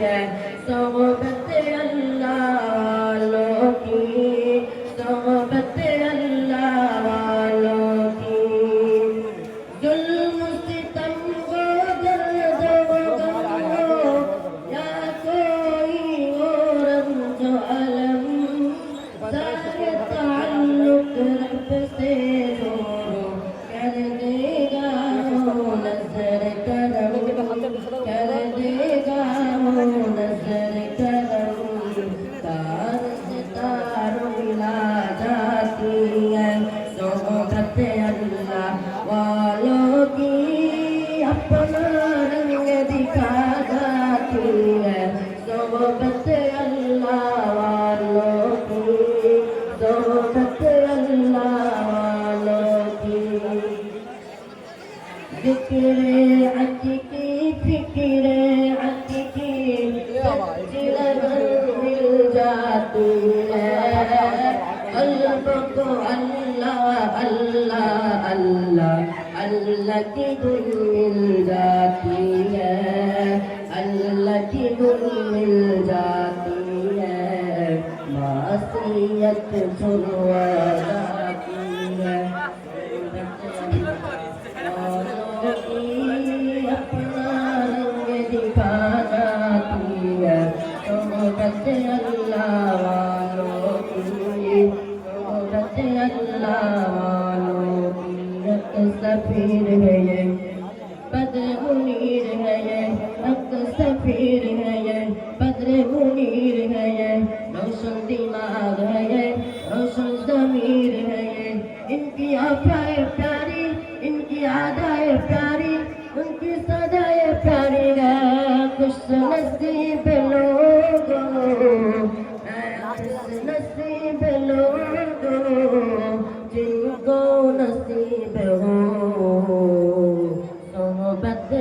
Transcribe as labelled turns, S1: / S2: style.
S1: है सोबत अल्लाह वालों की सोबत अल्लाह वालों की जुल्म सितम को दर्द व गम हो या कोई और रंज अलम सारे ताल्लुक रब से जोड़ो कर देगा वो नजर करम कर देगा वो नजर करम तार से तार मिला जाती है सोबत अल्लाह वालों की अपना रंग दिखा जाती है सोबत अल्लाह वालों की सोबत अल्लाह वालों की ذكر عتيقي فكر عتيقي تسجل من جاتی ہے قلب کو اللہ اللہ اللہ اللہ کی دھن مل جاتی ہے اللہ کی دھن مل جاتی ہے معصیت چھڑوا جاتی ہے अपना रंग दिखा जाती है सोबत अल्लाह वालों की सोबत अल्लाह वालों की एक सफीर है ये बद्र मुनीर है ये एक सफीर है ये बद्र मुनीर है ये रोशन दिमाग है ये रोशन ज़मीर है ये इनकी आफाएं प्यारी इनकी आदाएं प्यारी उनकी सदाएं प्यारी है खुश नसीब लोगों खुश नसीब लोगों जिनको नसीब हो सोबत